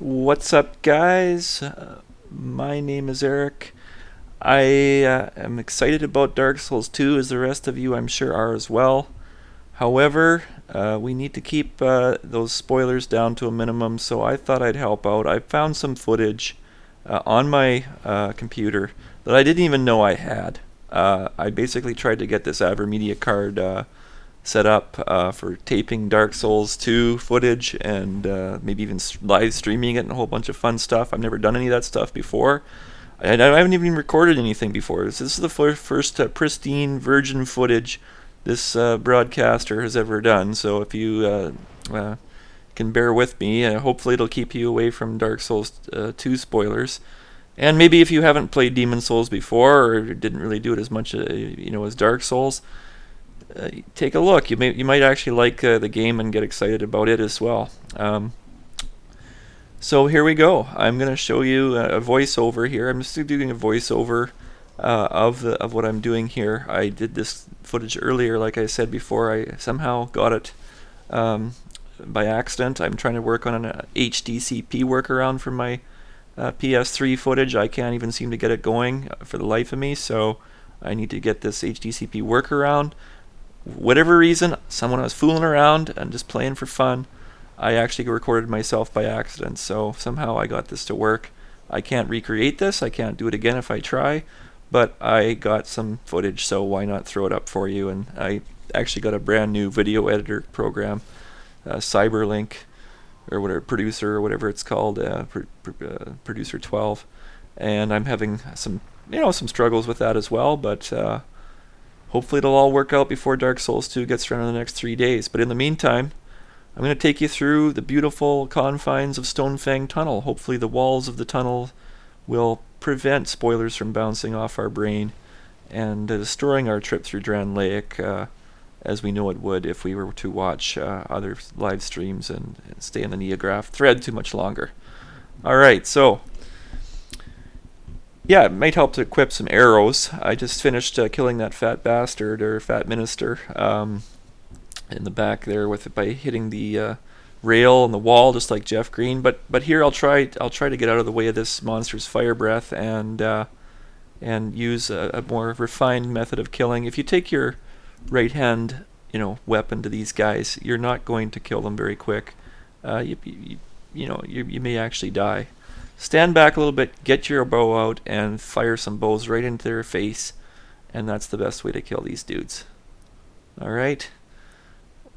What's up, guys? My name is Eric. I am excited about Dark Souls 2, as the rest of you, I'm sure, are as well. However, we need to keep those spoilers down to a minimum, so I thought I'd help out. I found some footage on my computer that I didn't even know I had. I basically tried to get this AverMedia card set up for taping Dark Souls 2 footage and maybe even live streaming it and a whole bunch of fun stuff. I've never done any of that stuff before. And I haven't even recorded anything before. This is the first pristine virgin footage this broadcaster has ever done. So if you can bear with me, hopefully it'll keep you away from Dark Souls 2 spoilers. And maybe if you haven't played Demon Souls before or didn't really do it as much as Dark Souls, take a look. You might actually like the game and get excited about it as well. So here we go. I'm going to show you a voiceover here. I'm just doing a voiceover of what I'm doing here. I did this footage earlier, like I said before. I somehow got it by accident. I'm trying to work on an HDCP workaround for my PS3 footage. I can't even seem to get it going for the life of me, so I need to get this HDCP workaround. Whatever reason, someone was fooling around and just playing for fun. I actually recorded myself by accident, so somehow I got this to work. I can't recreate this. I can't do it again if I try, but I got some footage, so why not throw it up for you? And I actually got a brand new video editor program, Cyberlink, or whatever, Producer, or whatever it's called, Producer 12, and I'm having some struggles with that as well, but hopefully it'll all work out before Dark Souls 2 gets around in the next 3 days. But in the meantime, I'm going to take you through the beautiful confines of Stonefang Tunnel. Hopefully the walls of the tunnel will prevent spoilers from bouncing off our brain and destroying our trip through Dran Lake, as we know it would if we were to watch other live streams and stay in the Neograph thread too much longer. Alright, so yeah, it might help to equip some arrows. I just finished killing that fat bastard, or fat minister, in the back there by hitting the rail and the wall, just like Jeff Green. But here I'll try to get out of the way of this monster's fire breath and use a more refined method of killing. If you take your right hand weapon to these guys, you're not going to kill them very quick. You may actually die. Stand back a little bit, get your bow out, and fire some bows right into their face, and that's the best way to kill these dudes. Alright?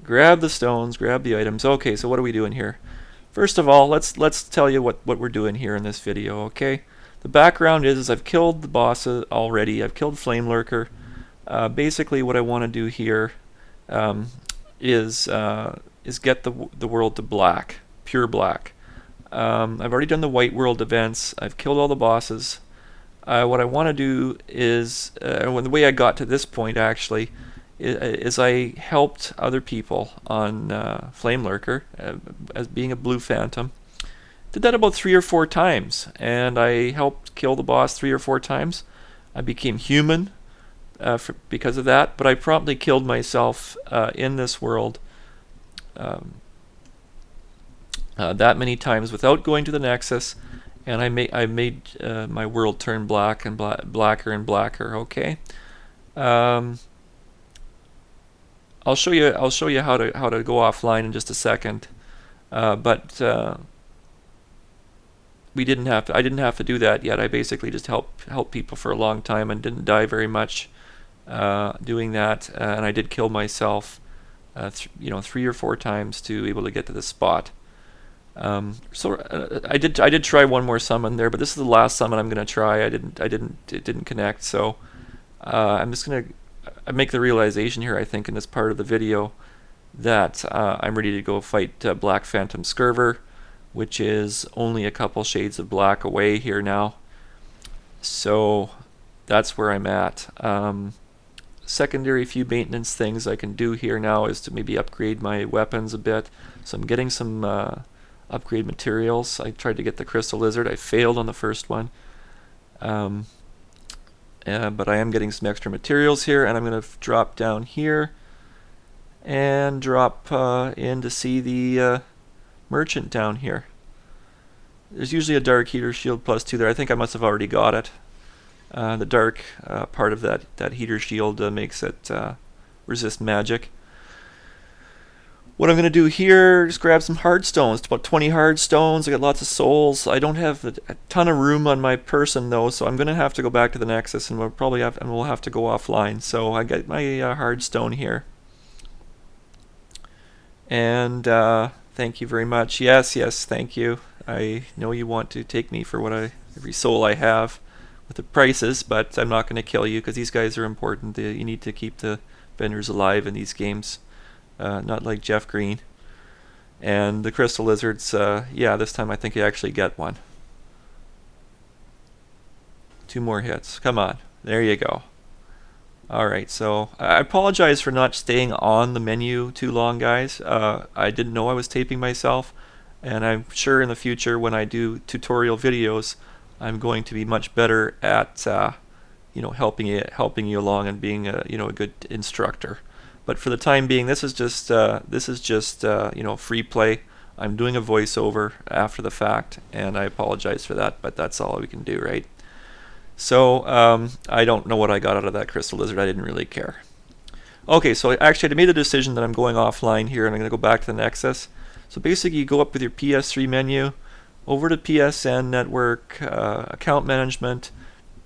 Grab the stones, grab the items. Okay, so what are we doing here? First of all, let's tell you what we're doing here in this video, okay? The background is I've killed the boss already. I've killed Flame Lurker. Basically what I want to do here is get the world to black, pure black. I've already done the white world events. I've killed all the bosses. What I want to do is, the way I got to this point actually, is I helped other people on Flame Lurker as being a blue phantom. Did that about 3 or 4 times, and I helped kill the boss 3 or 4 times. I became human because of that, but I promptly killed myself in this world that many times without going to the Nexus, and I made my world turn black and blacker and blacker. Okay, I'll show you how to go offline in just a second, but I didn't have to do that yet. I basically just helped people for a long time and didn't die very much doing that, and I did kill myself 3 or 4 times to be able to get to this spot. So I did try one more summon there, but this is the last summon I'm gonna try. It didn't connect, so I'm just gonna make the realization here, I think, in this part of the video, that I'm ready to go fight Black Phantom Scirvir, which is only a couple shades of black away here now. So that's where I'm at. Secondary few maintenance things I can do here now is to maybe upgrade my weapons a bit. So I'm getting some upgrade materials. I tried to get the Crystal Lizard. I failed on the first one. But I am getting some extra materials here, and I'm going to drop down here and drop in to see the merchant down here. There's usually a dark heater shield +2 there. I think I must have already got it. The dark part of that heater shield makes it resist magic. What I'm going to do here is grab some hard stones. It's about 20 hard stones. I got lots of souls. I don't have a ton of room on my person though, so I'm going to have to go back to the Nexus, and we'll have to go offline. So I got my hard stone here. And thank you very much. Yes, thank you. I know you want to take me for every soul I have with the prices, but I'm not going to kill you because these guys are important. You need to keep the vendors alive in these games. Not like Jeff Green. And the crystal lizards, yeah, this time I think you actually get one. 2 more hits. Come on. There you go. Alright, so I apologize for not staying on the menu too long, guys. I didn't know I was taping myself, and I'm sure in the future when I do tutorial videos, I'm going to be much better at helping you along and being a good instructor. But for the time being, this is just free play. I'm doing a voiceover after the fact, and I apologize for that, but that's all we can do, right? So I don't know what I got out of that crystal lizard. I didn't really care. Okay, so actually I made a decision that I'm going offline here, and I'm going to go back to the Nexus. So basically you go up with your PS3 menu, over to PSN network, account management,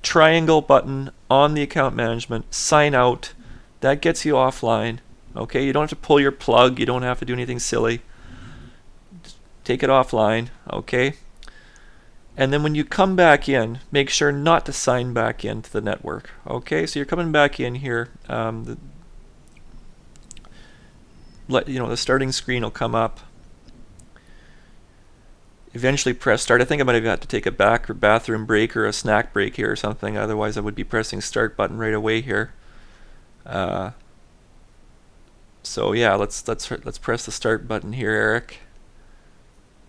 triangle button on the account management, sign out. That gets you offline. Okay, you don't have to pull your plug. You don't have to do anything silly. Just take it offline. Okay. And then when you come back in, make sure not to sign back into the network. Okay, so you're coming back in here. The starting screen will come up. Eventually press start. I think I might have got to take a bathroom break or a snack break here or something. Otherwise, I would be pressing start button right away here. So yeah, let's press the start button here, Eric.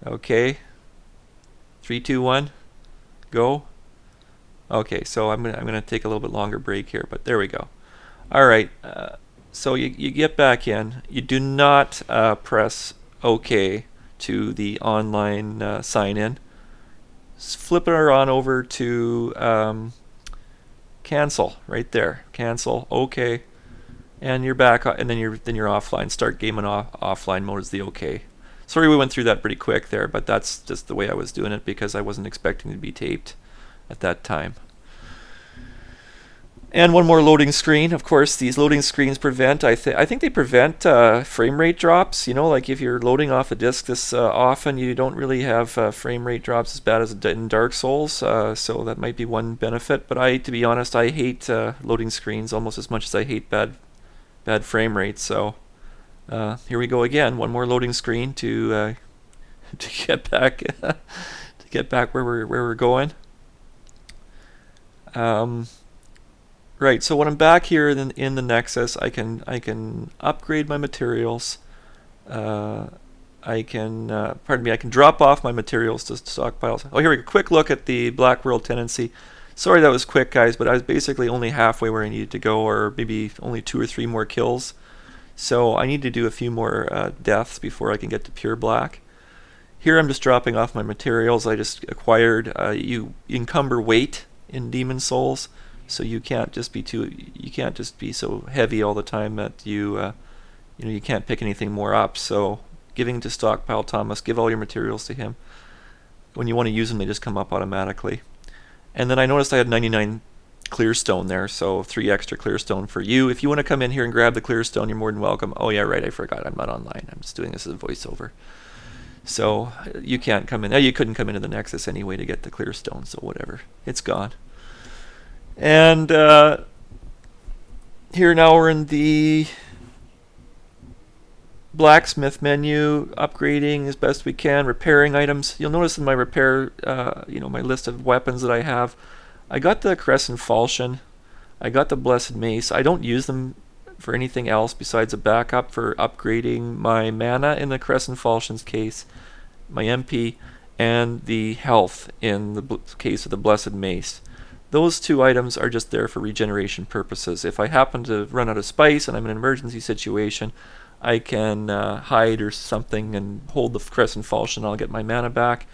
Okay. 3, 2, 1, go. Okay, so I'm gonna take a little bit longer break here, but there we go. All right. So you get back in. You do not press OK to the online sign in. Flip it on over to cancel right there. Cancel. OK. And you're back, and then you're offline. Start game and offline mode is the OK. Sorry we went through that pretty quick there, but that's just the way I was doing it because I wasn't expecting to be taped at that time. And one more loading screen. Of course, these loading screens prevent, I think they prevent frame rate drops. Like if you're loading off a disk this often, you don't really have frame rate drops as bad as in Dark Souls, so that might be one benefit. But to be honest, I hate loading screens almost as much as I hate bad frame rates. So here we go again. One more loading screen to get back where we're going. Right. So when I'm back here in the Nexus, I can upgrade my materials. I can drop off my materials to stockpiles. Oh, here we go. Quick look at the Black World tendency. Sorry that was quick, guys, but I was basically only halfway where I needed to go, or maybe only 2 or 3 more kills. So I need to do a few more deaths before I can get to pure black. Here I'm just dropping off my materials I just acquired. You encumber weight in Demon Souls, so you can't just be so heavy all the time that you can't pick anything more up. So giving to Stockpile Thomas, give all your materials to him. When you want to use them, they just come up automatically. And then I noticed I had 99 clear stone there, so 3 extra clear stone for you. If you want to come in here and grab the clear stone, you're more than welcome. Oh yeah, right, I forgot, I'm not online. I'm just doing this as a voiceover. So you can't come in. You couldn't come into the Nexus anyway to get the clear stone, so whatever. It's gone. And here now we're in the blacksmith menu, upgrading as best we can, repairing items. You'll notice in my repair, my list of weapons that I have, I got the Crescent Falchion, I got the Blessed Mace. I don't use them for anything else besides a backup for upgrading my mana in the Crescent Falchion's case, my MP, and the health in the case of the Blessed Mace. Those 2 items are just there for regeneration purposes. If I happen to run out of spice and I'm in an emergency situation, I can hide or something and hold the Crescent Falchion and I'll get my mana back.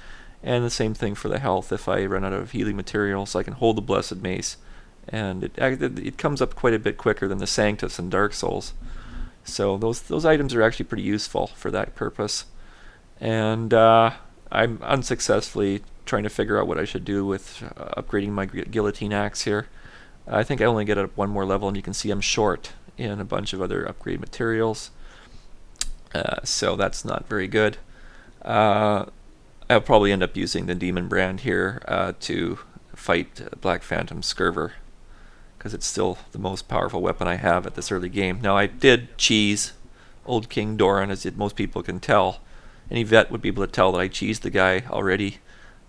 And the same thing for the health. If I run out of healing materials, I can hold the Blessed Mace, and it comes up quite a bit quicker than the Sanctus in Dark Souls. So those items are actually pretty useful for that purpose. And I'm unsuccessfully trying to figure out what I should do with upgrading my guillotine axe here. I think I only get it up one more level, and you can see I'm short in a bunch of other upgrade materials. So that's not very good. I'll probably end up using the Demon Brand here to fight Black Phantom Scirvir, because it's still the most powerful weapon I have at this early game. Now, I did cheese Old King Doran, as most people can tell. Any vet would be able to tell that I cheesed the guy already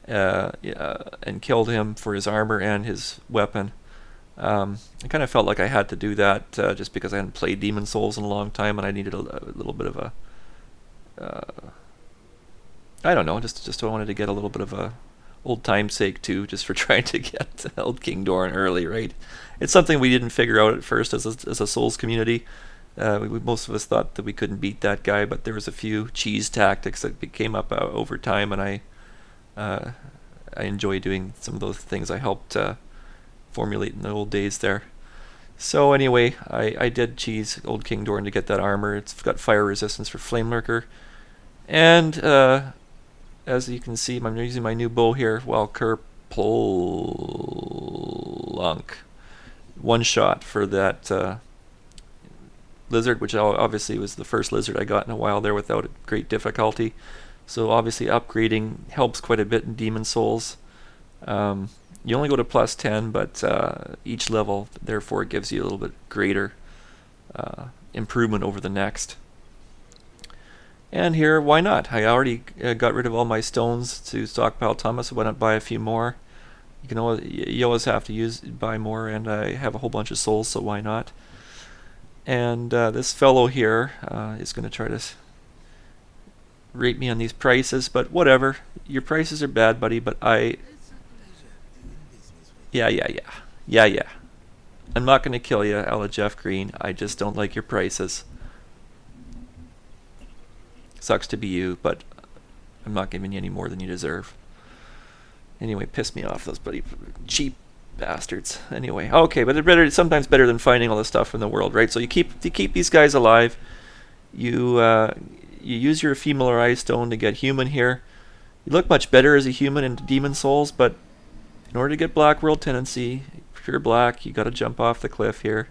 and killed him for his armor and his weapon. I kind of felt like I had to do that just because I hadn't played Demon Souls in a long time, and I needed a little bit of a I don't know, just I wanted to get a little bit of a old time's sake too, just for trying to get Old King Doran early, right? It's something we didn't figure out at first as a Souls community. Most of us thought that we couldn't beat that guy, but there was a few cheese tactics that came up over time, and I enjoy doing some of those things I helped formulate in the old days there. So anyway, I did cheese Old King Doran to get that armor. It's got fire resistance for Flame Lurker, and as you can see, I'm using my new bow here, Kerplunk. One shot for that lizard, which obviously was the first lizard I got in a while there without great difficulty. So obviously upgrading helps quite a bit in Demon Souls. You only go to +10, but each level therefore gives you a little bit greater improvement over the next. And here, why not? I already got rid of all my stones to stockpile Thomas. I went up buy a few more. You always have to buy more, and I have a whole bunch of souls, so why not? And this fellow here is going to try to rate me on these prices, but whatever. Your prices are bad, buddy, but Yeah. I'm not going to kill you, a la Jeff Green. I just don't like your prices. Sucks to be you, but I'm not giving you any more than you deserve. Anyway, piss me off, those bloody cheap bastards. Anyway, okay, but they're sometimes better than finding all the stuff in the world, right? So you keep these guys alive. You use your ephemeral stone to get human here. You look much better as a human in Demon Souls, but in order to get Black World Tendency, pure black, you got to jump off the cliff here.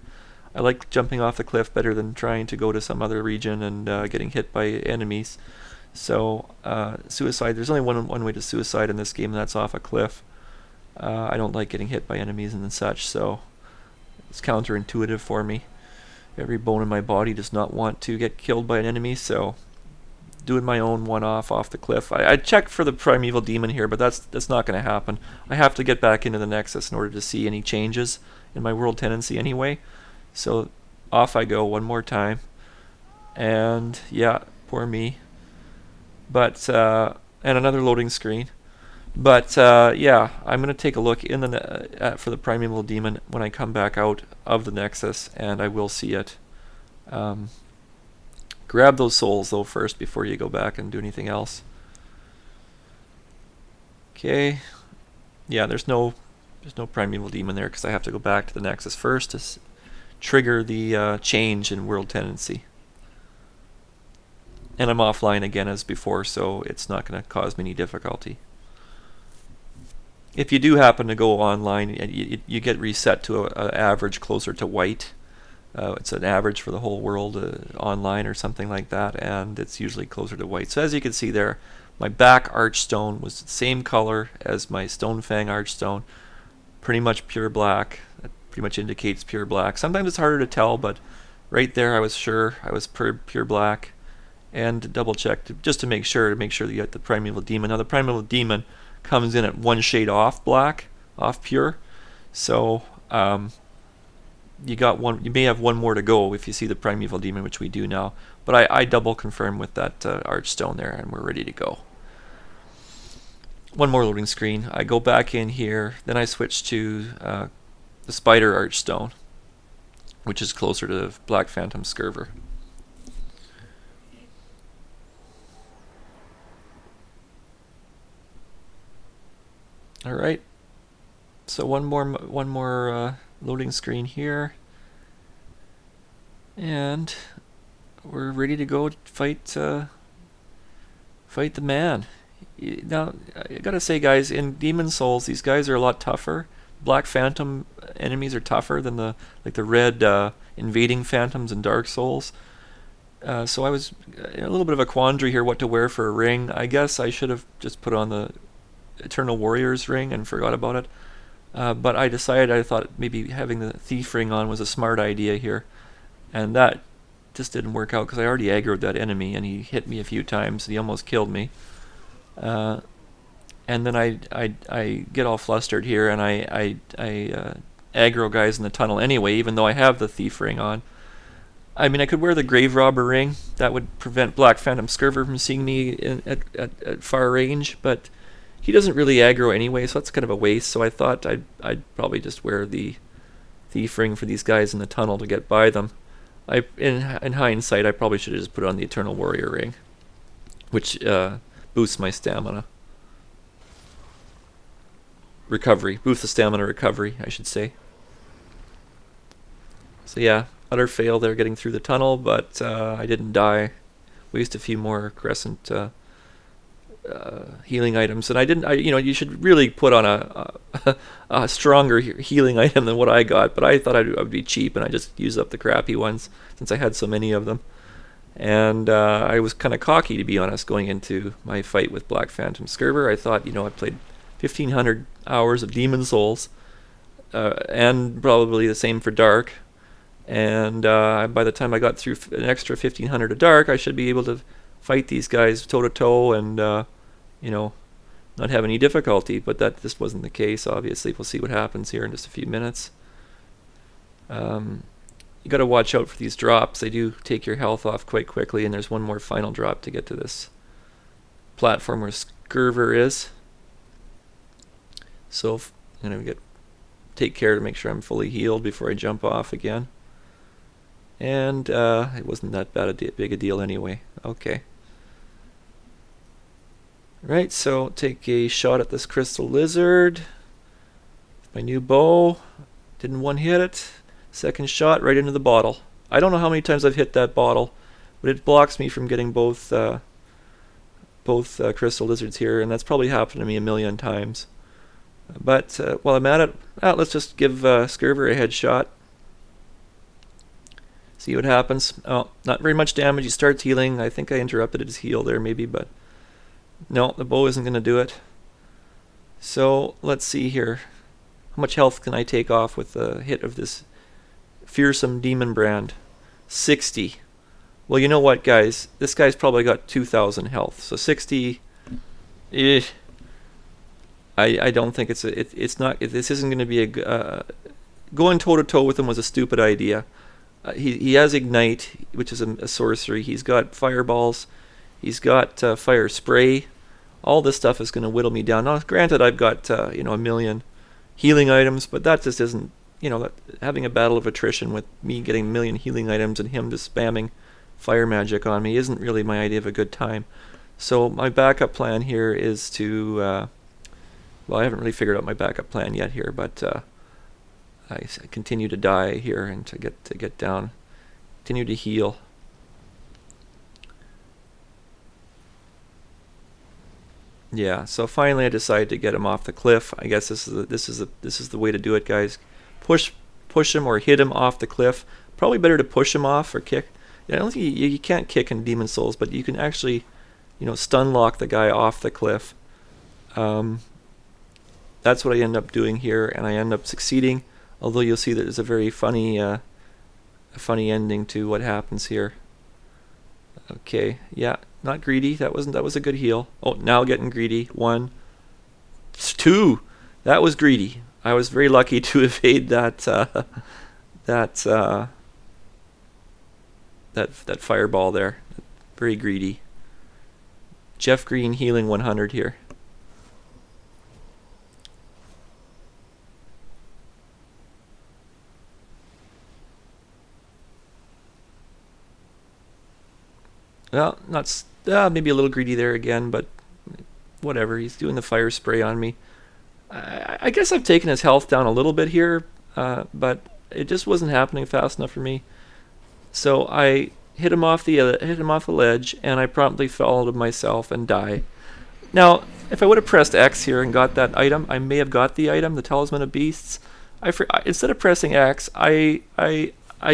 I like jumping off the cliff better than trying to go to some other region and getting hit by enemies. So suicide, there's only one way to suicide in this game, and that's off a cliff. I don't like getting hit by enemies and such, so it's counterintuitive for me. Every bone in my body does not want to get killed by an enemy, so doing my own one-off off the cliff. I checked for the Primeval Demon here, but that's not going to happen. I have to get back into the Nexus in order to see any changes in my World Tendency anyway. So off I go one more time, and yeah, poor me. But and another loading screen. But yeah, I'm gonna take a look in the for the Primeval Demon when I come back out of the Nexus, and I will see it. Grab those souls though first before you go back and do anything else. Okay. Yeah, there's no Primeval Demon there because I have to go back to the Nexus first to trigger the change in World Tendency. And I'm offline again as before, so it's not going to cause me any difficulty. If you do happen to go online, you get reset to an average closer to white. It's an average for the whole world online or something like that, and it's usually closer to white. So as you can see there, my back archstone was the same color as my Stonefang archstone, pretty much pure black. That pretty much indicates pure black. Sometimes it's harder to tell, but right there I was sure I was pure black. And double check just to make sure that you get the Primeval Demon. Now the Primeval Demon comes in at one shade off black, off pure. So you may have one more to go if you see the Primeval Demon, which we do now. But I double confirm with that archstone there, and we're ready to go. One more loading screen. I go back in here, then I switch to the Spider Archstone, which is closer to Black Phantom Scirvir. All right. So one more loading screen here, and we're ready to go fight fight the man. Now I gotta say, guys, in Demon Souls, these guys are a lot tougher. Black Phantom enemies are tougher than the red invading phantoms in Dark Souls. So I was in a little bit of a quandary here, what to wear for a ring. I guess I should have just put on the Eternal Warrior's ring and forgot about it. But I decided, I thought maybe having the Thief ring on was a smart idea here. And that just didn't work out because I already aggroed that enemy and he hit me a few times. He almost killed me. And then I get all flustered here and I aggro guys in the tunnel anyway, even though I have the Thief ring on. I mean, I could wear the Grave Robber ring. That would prevent Black Phantom Scirvir from seeing me at far range, but he doesn't really aggro anyway, so that's kind of a waste. So I thought I'd probably just wear the Thief ring for these guys in the tunnel to get by them. In hindsight, I probably should have just put on the Eternal Warrior ring, which boosts my stamina. Recovery. Boosts the stamina recovery, I should say. So yeah, utter fail there getting through the tunnel, but I didn't die. Waste a few more crescent healing items, and I didn't. You should really put on a stronger healing item than what I got. But I thought I would be cheap, and I just used up the crappy ones since I had so many of them. And I was kind of cocky, to be honest, going into my fight with Black Phantom Scirvir. I thought, I played 1,500 hours of Demon Souls, and probably the same for Dark. And by the time I got through an extra 1,500 of Dark, I should be able to fight these guys toe to toe and not have any difficulty. But that just wasn't the case. Obviously, we'll see what happens here in just a few minutes. You got to watch out for these drops. They do take your health off quite quickly, and there's one more final drop to get to this platform where Scirvir is. So I'm gonna take care to make sure I'm fully healed before I jump off again. And it wasn't that big a deal anyway. Okay. Right, so take a shot at this crystal lizard. My new bow. Didn't one-hit it. Second shot right into the bottle. I don't know how many times I've hit that bottle, but it blocks me from getting both crystal lizards here, and that's probably happened to me a million times. But while I'm at it, let's just give Scirvir a headshot. See what happens. Oh, not very much damage. He starts healing. I think I interrupted his heal there maybe, but no, the bow isn't going to do it. So let's see here. How much health can I take off with a hit of this fearsome demon brand? 60. Well, you know what, guys? This guy's probably got 2,000 health. So 60. I don't think it's not. This isn't going to be going toe to toe with him was a stupid idea. He has Ignite, which is a sorcery. He's got Fireballs. He's got Fire Spray. All this stuff is going to whittle me down. Now, granted, I've got a million healing items, but that just isn't. Having a battle of attrition with me getting a million healing items and him just spamming fire magic on me isn't really my idea of a good time. So my backup plan here is to. Well, I haven't really figured out my backup plan yet here, but I continue to die here and to get down, continue to heal. Yeah, so finally I decided to get him off the cliff. I guess this is the way to do it, guys. Push him or hit him off the cliff. Probably better to push him off or kick. I don't think you can't kick in Demon Souls, but you can actually, stun lock the guy off the cliff. That's what I end up doing here, and I end up succeeding. Although you'll see that there's a very funny ending to what happens here. Okay, yeah, not greedy. That was a good heal. Oh, now getting greedy. 1, 2. That was greedy. I was very lucky to evade that fireball there. Very greedy. Jeff Green healing 100 here. Well, not maybe a little greedy there again, but whatever. He's doing the fire spray on me. I guess I've taken his health down a little bit here, but it just wasn't happening fast enough for me. So I hit him off the ledge, and I promptly fell to myself and die. Now, if I would have pressed X here and got that item, I may have got the item, the Talisman of Beasts. Instead of pressing X, I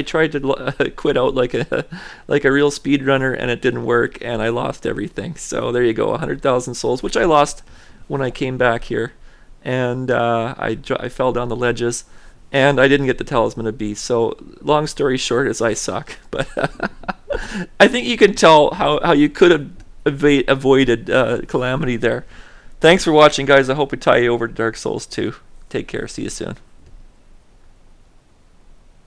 tried to quit out like a real speedrunner, and it didn't work, and I lost everything. So there you go, 100,000 souls, which I lost when I came back here, and I fell down the ledges, and I didn't get the Talisman of Beasts. So long story short is I suck. But I think you can tell how you could have avoided calamity there. Thanks for watching, guys. I hope we tie you over to Dark Souls 2. Take care. See you soon.